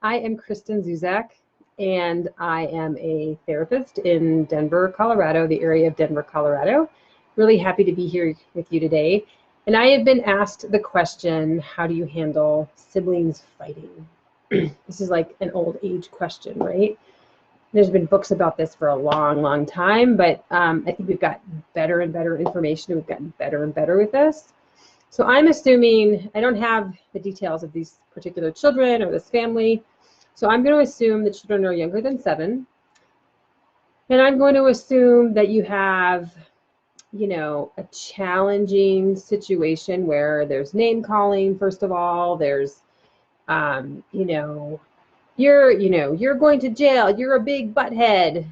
I am Kristen Zuzak, and I am a therapist in Denver, Colorado, the area of Denver, Colorado. Really happy to be here with you today. And I have been asked the question, how do you handle siblings fighting? This is like an old age question, right? There's been books about this for a long, long time, but I think we've got better and better information. We've gotten better and better with this. So I'm assuming, I don't have the details of these particular children or this family, so I'm going to assume the children are younger than 7. And I'm going to assume that you have, a challenging situation where there's name calling, first of all, there's, you're going to jail, you're a big butthead,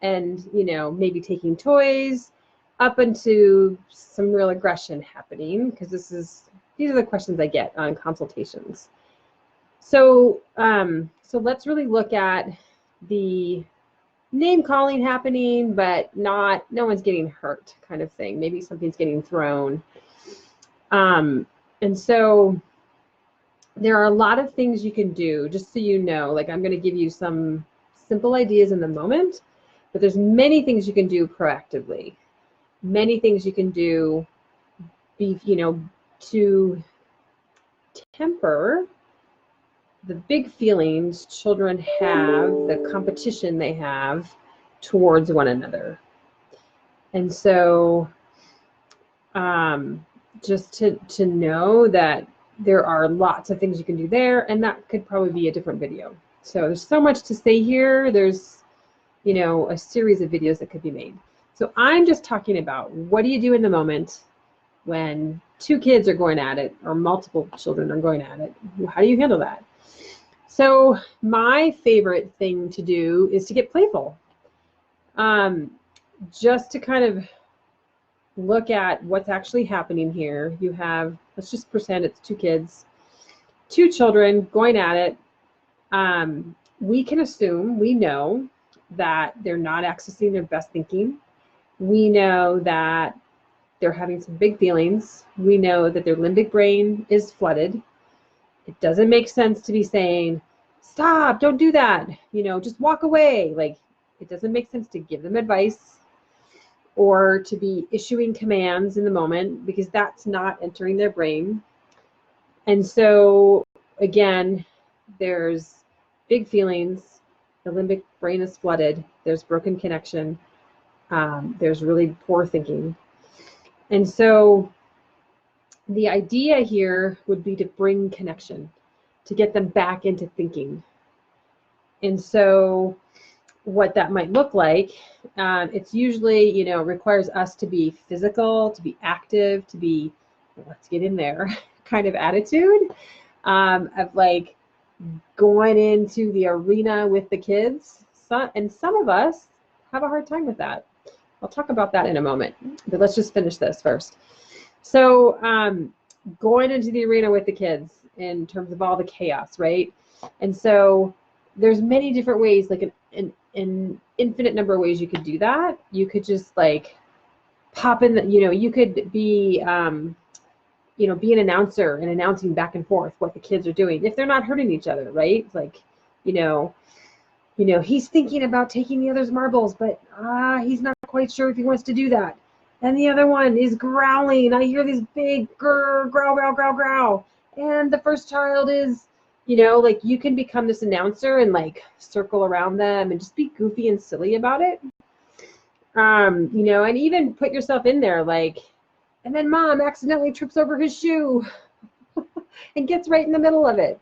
and, maybe taking toys, up into some real aggression happening, because these are the questions I get on consultations. So so let's really look at the name calling happening, but no one's getting hurt kind of thing. Maybe something's getting thrown. And so there are a lot of things you can do, just so you know. Like, I'm going to give you some simple ideas in the moment, but there's many things you can do proactively. Many things you can do, to temper the big feelings children have, the competition they have towards one another. And so just to know that there are lots of things you can do there, and that could probably be a different video. So there's so much to say here. There's, a series of videos that could be made. So I'm just talking about, what do you do in the moment when 2 kids are going at it, or multiple children are going at it? How do you handle that? So my favorite thing to do is to get playful. Just to kind of look at what's actually happening here. You have, let's just pretend it's 2 kids, 2 children going at it. We can assume, we know that they're not accessing their best thinking. We know that they're having some big feelings. We know that their limbic brain is flooded. It doesn't make sense to be saying, stop, don't do that, just walk away. Like, it doesn't make sense to give them advice or to be issuing commands in the moment, because that's not entering their brain. And so, again, there's big feelings, the limbic brain is flooded, there's broken connection, there's really poor thinking. And so the idea here would be to bring connection, to get them back into thinking. And so what that might look like, it's usually, requires us to be physical, to be active, to be, let's get in there kind of attitude, of like going into the arena with the kids. And some of us have a hard time with that. I'll talk about that in a moment, but let's just finish this first. So going into the arena with the kids in terms of all the chaos, right? And so there's many different ways, like an infinite number of ways you could do that. You could just like pop in, you could be, be an announcer and announcing back and forth what the kids are doing if they're not hurting each other, right? It's like, he's thinking about taking the other's marbles, but he's not quite sure if he wants to do that. And the other one is growling. I hear this big growl, growl, growl, growl. And the first child is, like, you can become this announcer and like circle around them and just be goofy and silly about it. And even put yourself in there, like, and then mom accidentally trips over his shoe and gets right in the middle of it.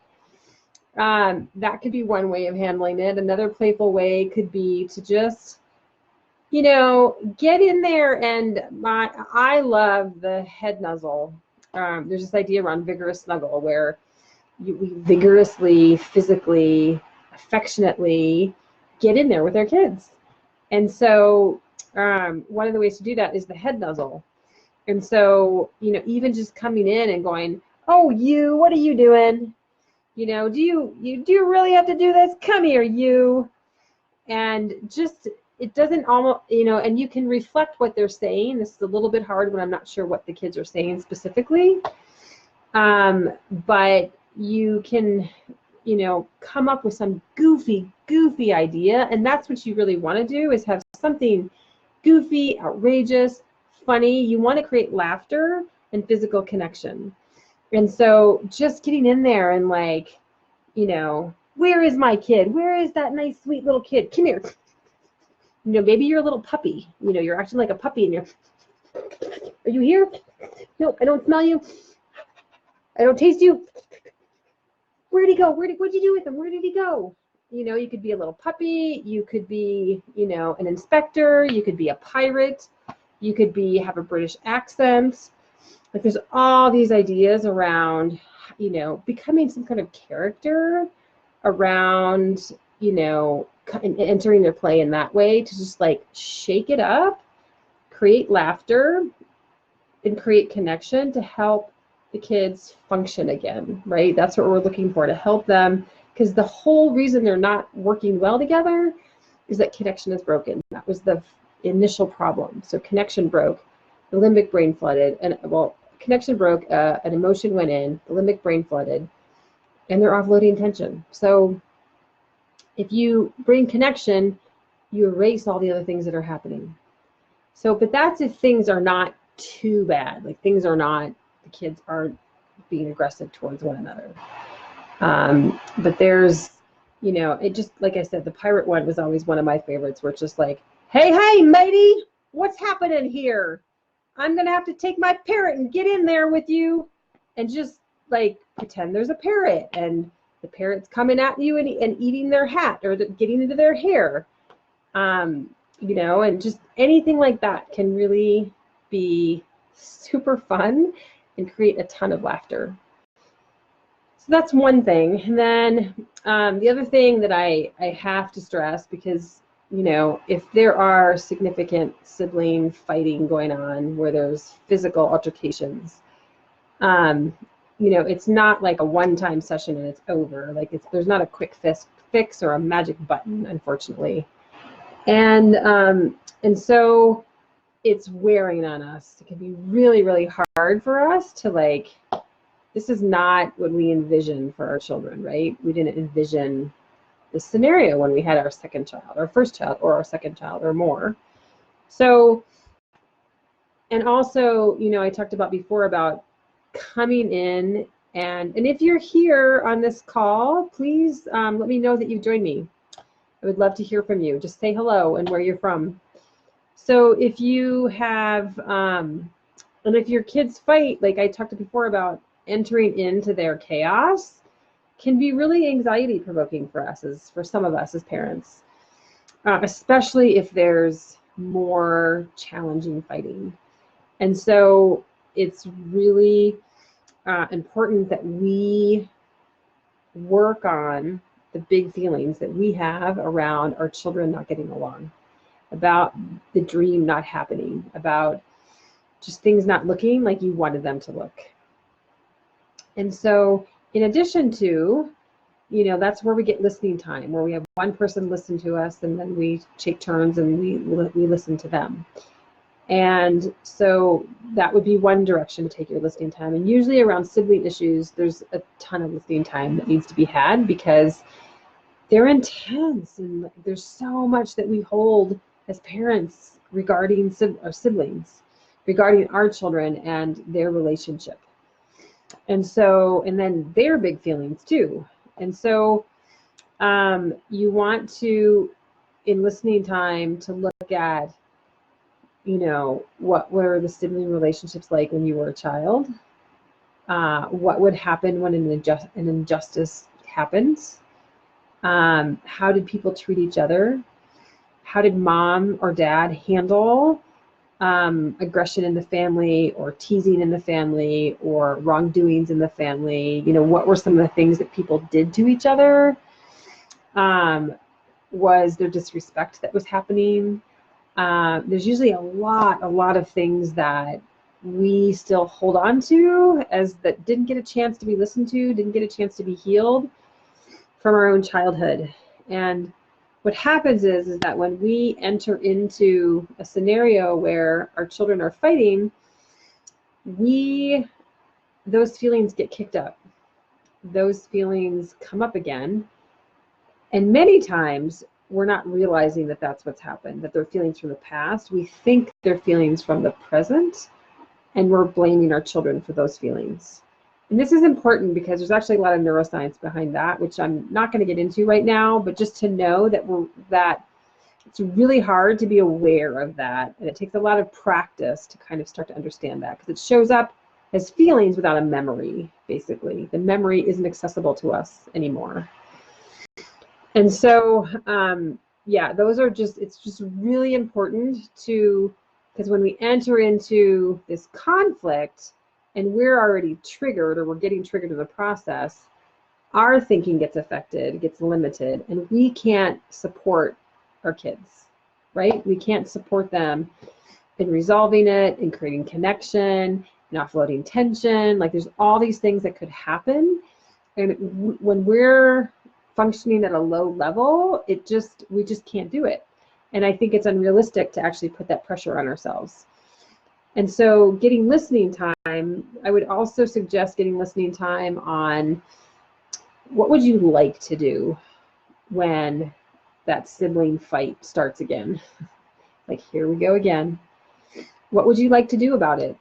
That could be one way of handling it. Another playful way could be to just, get in there. And I love the head nuzzle. There's this idea around vigorous snuggle where we vigorously, physically, affectionately get in there with our kids. And so one of the ways to do that is the head nuzzle. And so, even just coming in and going, oh, what are you doing? Do you really have to do this? Come here, you. And just, it doesn't almost, and you can reflect what they're saying. This is a little bit hard when I'm not sure what the kids are saying specifically. But you can, come up with some goofy idea. And that's what you really want to do, is have something goofy, outrageous, funny. You want to create laughter and physical connection. And so just getting in there and like, where is my kid? Where is that nice, sweet little kid? Come here. Maybe you're a little puppy. You're acting like a puppy and are you here? No, I don't smell you. I don't taste you. Where'd he go? What'd you do with him? Where did he go? You could be a little puppy. You could be, an inspector. You could be a pirate. You could have a British accent. Like there's all these ideas around, becoming some kind of character around, entering their play in that way to just like shake it up, create laughter, and create connection to help the kids function again, right? That's what we're looking for, to help them, because the whole reason they're not working well together is that connection is broken. That was the initial problem. So connection broke, the limbic brain flooded, and connection broke, an emotion went in, the limbic brain flooded, and they're offloading tension. So if you bring connection, you erase all the other things that are happening. So, but that's if things are not too bad, like things are not, the kids aren't being aggressive towards one another. But there's, it just, like I said, the pirate one was always one of my favorites, where it's just like, hey, matey, what's happening here? I'm going to have to take my parrot and get in there with you, and just like pretend there's a parrot, and the parrot's coming at you and eating their hat or getting into their hair. And just anything like that can really be super fun and create a ton of laughter. So that's one thing. And then the other thing that I have to stress, because if there are significant sibling fighting going on where there's physical altercations, it's not like a one-time session and it's over. Like there's not a quick fix or a magic button, unfortunately. And so it's wearing on us. It can be really, really hard for us to like, this is not what we envisioned for our children, right? We didn't envision this scenario when we had our second child, our first child, or our second child, or more. So, and also, I talked about before about coming in, and if you're here on this call, please let me know that you've joined me. I would love to hear from you. Just say hello and where you're from. So if you have, and if your kids fight, like I talked before about entering into their chaos, can be really anxiety provoking for some of us as parents, especially if there's more challenging fighting. And so it's really important that we work on the big feelings that we have around our children not getting along, about the dream not happening, about just things not looking like you wanted them to look. And so in addition to, that's where we get listening time, where we have one person listen to us and then we take turns and we listen to them. And so that would be one direction to take your listening time. And usually around sibling issues, there's a ton of listening time that needs to be had, because they're intense and there's so much that we hold as parents regarding our siblings, regarding our children and their relationship. And so, and then their big feelings too. And so you want to, in listening time, to look at, what were the sibling relationships like when you were a child? What would happen when an injustice happens? How did people treat each other? How did mom or dad handle aggression in the family, or teasing in the family, or wrongdoings in the family? What were some of the things that people did to each other? Was there disrespect that was happening? There's usually a lot of things that we still hold on to as that didn't get a chance to be listened to, didn't get a chance to be healed from our own childhood. And what happens is that when we enter into a scenario where our children are fighting, those feelings get kicked up. those feelings come up again. And many times we're not realizing that that's what's happened, that they're feelings from the past. We think they're feelings from the present, and we're blaming our children for those feelings. And this is important because there's actually a lot of neuroscience behind that, which I'm not going to get into right now, but just to know that it's really hard to be aware of that. And it takes a lot of practice to kind of start to understand that, because it shows up as feelings without a memory, basically. The memory isn't accessible to us anymore. And so, yeah, it's just really important because when we enter into this conflict and we're already triggered, or we're getting triggered in the process, our thinking gets affected, gets limited, and we can't support our kids, right? We can't support them in resolving it, in creating connection, in offloading tension. Like, there's all these things that could happen. And when we're functioning at a low level, we just can't do it. And I think it's unrealistic to actually put that pressure on ourselves. And so getting listening time, I would also suggest getting listening time on what would you like to do when that sibling fight starts again? Like, here we go again. What would you like to do about it?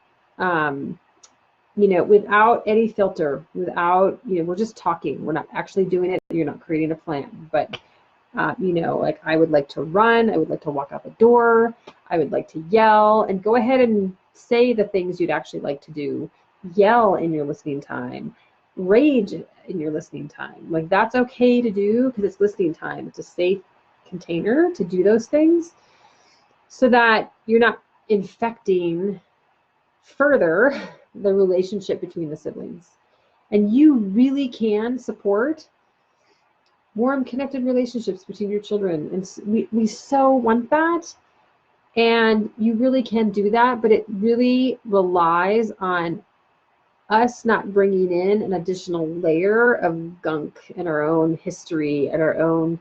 Without any filter, without, we're just talking. We're not actually doing it. You're not creating a plan. But, like, I would like to run. I would like to walk out the door. I would like to yell. And go ahead and say the things you'd actually like to do. Yell in your listening time. Rage in your listening time. Like, that's okay to do because it's listening time. It's a safe container to do those things so that you're not infecting further the relationship between the siblings. And you really can support warm, connected relationships between your children. And we so want that. And you really can do that, but it really relies on us not bringing in an additional layer of gunk in our own history and our own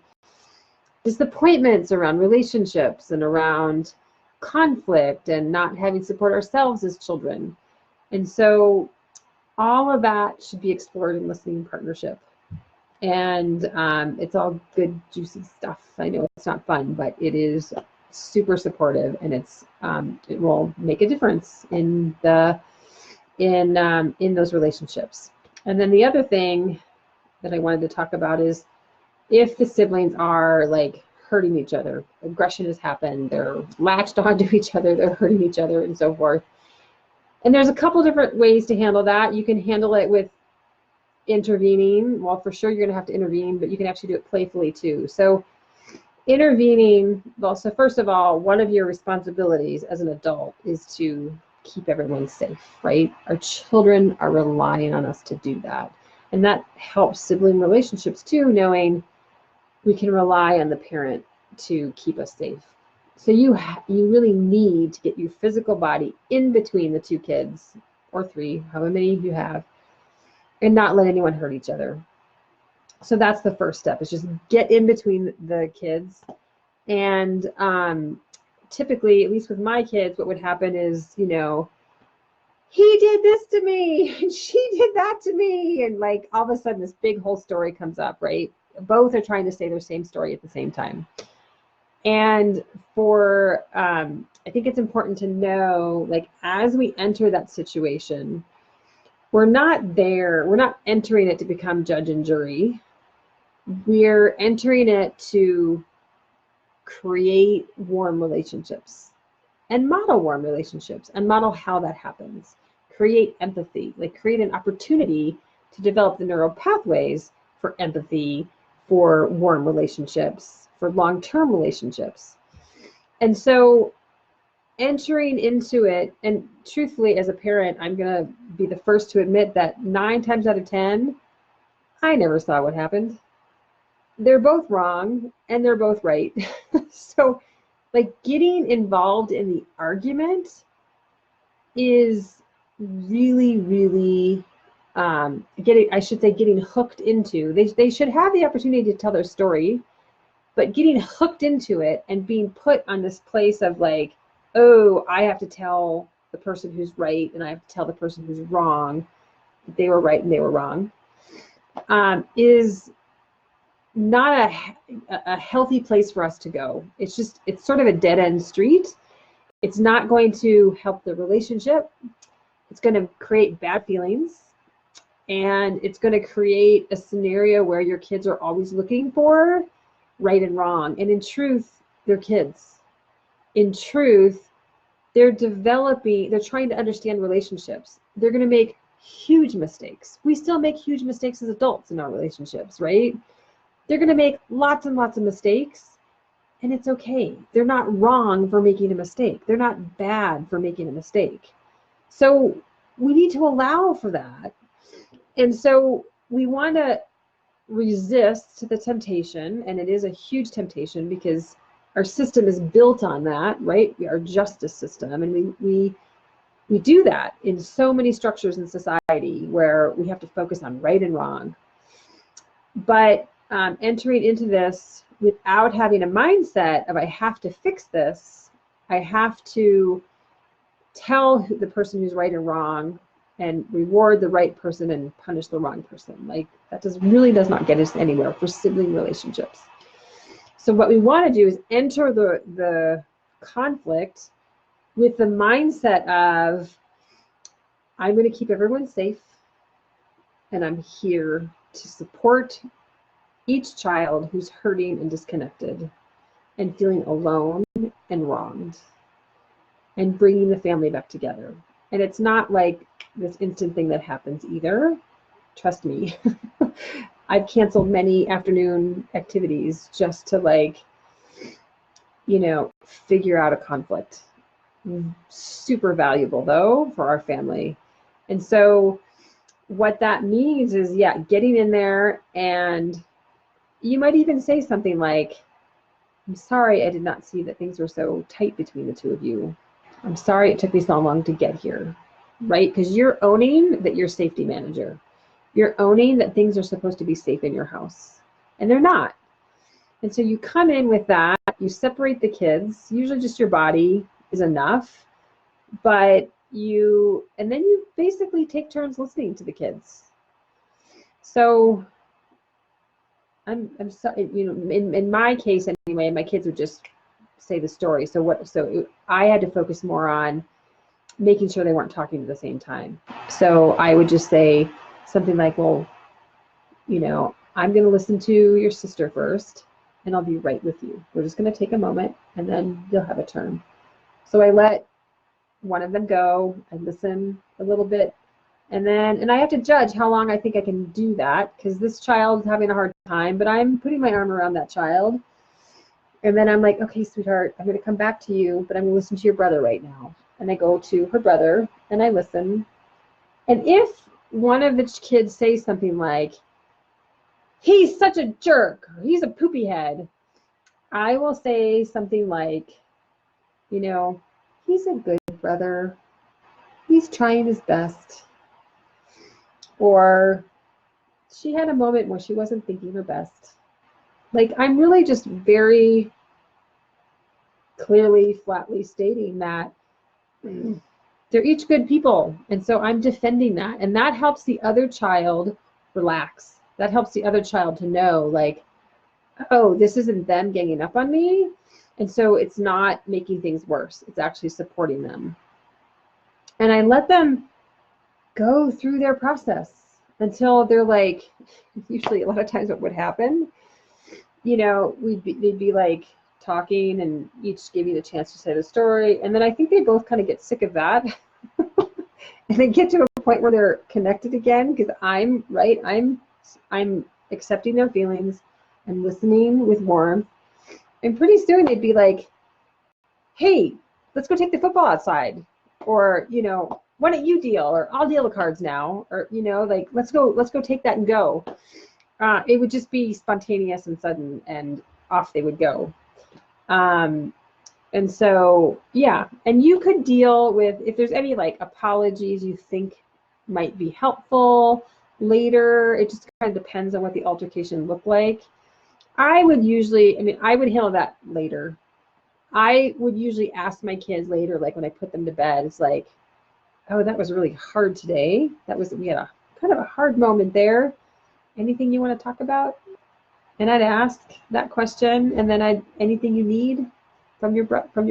disappointments around relationships and around conflict and not having support ourselves as children. And so all of that should be explored in listening partnership. And it's all good, juicy stuff. I know it's not fun, but it is super supportive, and it will make a difference in those relationships. And then the other thing that I wanted to talk about is if the siblings are like hurting each other, aggression has happened, they're latched onto each other, they're hurting each other, and so forth. And there's a couple different ways to handle that. You can handle it with intervening. Well, for sure you're going to have to intervene, but you can actually do it playfully too. So intervening, well, so first of all, one of your responsibilities as an adult is to keep everyone safe, right? Our children are relying on us to do that. And that helps sibling relationships too, knowing we can rely on the parent to keep us safe. So you really need to get your physical body in between the two kids, or three, however many you have, and not let anyone hurt each other. So that's the first step, is just get in between the kids. And typically, at least with my kids, what would happen is, he did this to me, and she did that to me. And like all of a sudden this big whole story comes up, right? Both are trying to say their same story at the same time. And I think it's important to know, like, as we enter that situation, we're not entering it to become judge and jury. We're entering it to create warm relationships and model warm relationships and model how that happens. Create empathy, like create an opportunity to develop the neural pathways for empathy, for warm relationships, for long-term relationships. And so entering into it, and truthfully, as a parent, I'm going to be the first to admit that 9 times out of 10, I never saw what happened. They're both wrong and they're both right. So like getting involved in the argument is really, really getting hooked into. They should have the opportunity to tell their story, but getting hooked into it and being put on this place of like, oh, I have to tell the person who's right and I have to tell the person who's wrong that they were right and they were wrong. is not a healthy place for us to go. It's sort of a dead end street. It's not going to help the relationship. It's going to create bad feelings, and it's going to create a scenario where your kids are always looking for right and wrong. And in truth, they're kids. In truth, they're trying to understand relationships. They're going to make huge mistakes. We still make huge mistakes as adults in our relationships, right? They're going to make lots and lots of mistakes, and it's okay. They're not wrong for making a mistake. They're not bad for making a mistake. So we need to allow for that. And so we want to resist the temptation, and it is a huge temptation because our system is built on that, right? Our justice system, and we do that in so many structures in society where we have to focus on right and wrong. But entering into this without having a mindset of I have to fix this, I have to tell the person who's right and wrong and reward the right person and punish the wrong person. Like that really does not get us anywhere for sibling relationships. So what we want to do is enter the conflict with the mindset of I'm going to keep everyone safe, and I'm here to support each child who's hurting and disconnected and feeling alone and wronged, and bringing the family back together. And it's not like this instant thing that happens either. Trust me. I've canceled many afternoon activities just to figure out a conflict. Super valuable though for our family. And so what that means is, getting in there, and you might even say something like, I'm sorry I did not see that things were so tight between the two of you. I'm sorry it took me so long to get here, right? Because you're owning that you're safety manager. You're owning that things are supposed to be safe in your house, and they're not. And so you come in with that, you separate the kids, usually just your body is enough, and then you basically take turns listening to the kids. So I'm sorry, in my case anyway, my kids would just say the story. So I had to focus more on making sure they weren't talking at the same time. So I would just say something like, well, I'm going to listen to your sister first, and I'll be right with you. We're just going to take a moment, and then you'll have a turn. So I let one of them go. I listen a little bit, and I have to judge how long I think I can do that, because this child's having a hard time, but I'm putting my arm around that child. And then I'm like, okay, sweetheart, I'm going to come back to you, but I'm going to listen to your brother right now. And I go to her brother, and I listen. And if one of the kids says something like, he's such a jerk, or he's a poopy head, I will say something like, he's a good brother. He's trying his best. Or she had a moment where she wasn't thinking her best. Like, I'm really just very clearly, flatly stating that they're each good people. And so I'm defending that. And that helps the other child relax. That helps the other child to know, like, oh, this isn't them ganging up on me. And so it's not making things worse. It's actually supporting them. And I let them go through their process until they're like, usually a lot of times what would happen, they'd be like talking and each give you the chance to say the story. And then I think they both kind of get sick of that. And they get to a point where they're connected again, because I'm accepting their feelings. I'm listening with warmth. And pretty soon they'd be like, hey, let's go take the football outside. Or, why don't you deal? Or I'll deal the cards now. Or, like, let's go take that and go. It would just be spontaneous and sudden, and off they would go. And so, and you could deal with, if there's any like apologies you think might be helpful later, it just kind of depends on what the altercation looked like. I would handle that later. I would usually ask my kids later, like when I put them to bed, it's like, oh, that was really hard today. We had a kind of a hard moment there. anything you want to talk about? And I'd ask that question, and then anything you need from your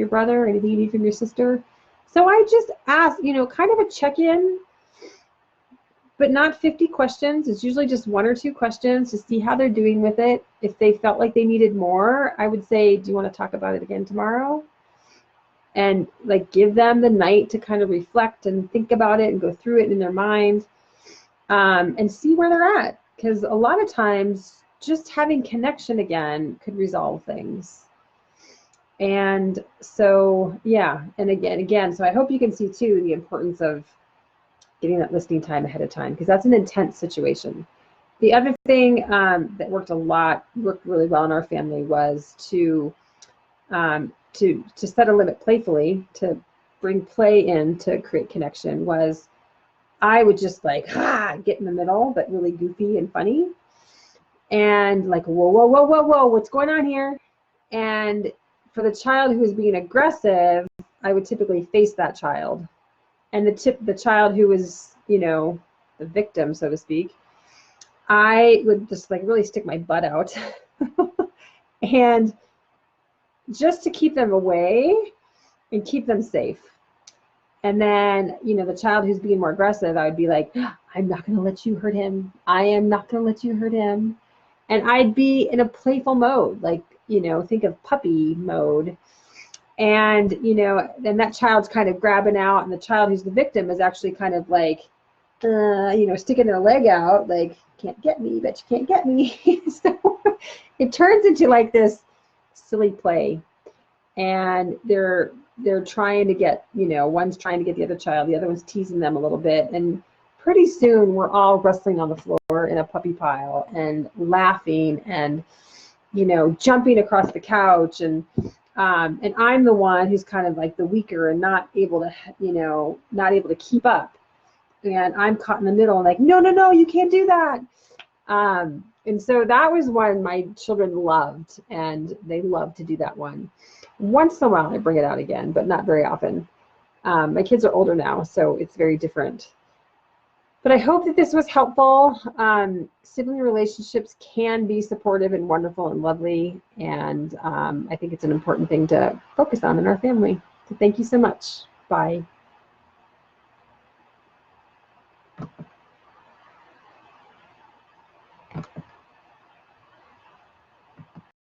brother, anything you need from your sister. So I just ask, kind of a check-in, but not 50 questions. It's usually just 1 or 2 questions to see how they're doing with it. If they felt like they needed more, I would say, do you want to talk about it again tomorrow? And like give them the night to kind of reflect and think about it and go through it in their mind, and see where they're at. Because a lot of times just having connection again could resolve things. And so, yeah, and again, so I hope you can see too the importance of getting that listening time ahead of time, because that's an intense situation. The other thing that worked really well in our family was to set a limit playfully, to bring play in to create connection. Was I would just like get in the middle, but really goofy and funny, and like whoa, what's going on here? And for the child who was being aggressive, I would typically face that child, and the child who was the victim, so to speak, I would just like really stick my butt out and just to keep them away and keep them safe. And then, the child who's being more aggressive, I would be like, I'm not going to let you hurt him. I am not going to let you hurt him. And I'd be in a playful mode, like, think of puppy mode. And, then that child's kind of grabbing out, and the child who's the victim is actually kind of like, sticking their leg out, like, can't get me, but you can't get me. So it turns into like this silly play. And they're trying to get, one's trying to get the other child, the other one's teasing them a little bit. And pretty soon we're all wrestling on the floor in a puppy pile and laughing and, jumping across the couch. And I'm the one who's kind of like the weaker and not able to keep up. And I'm caught in the middle and like, no, you can't do that. And so that was one my children loved, and they love to do that one. Once in a while I bring it out again, but not very often. My kids are older now, so it's very different. But I hope that this was helpful. Sibling relationships can be supportive and wonderful and lovely, and I think it's an important thing to focus on in our family. So thank you so much. Bye.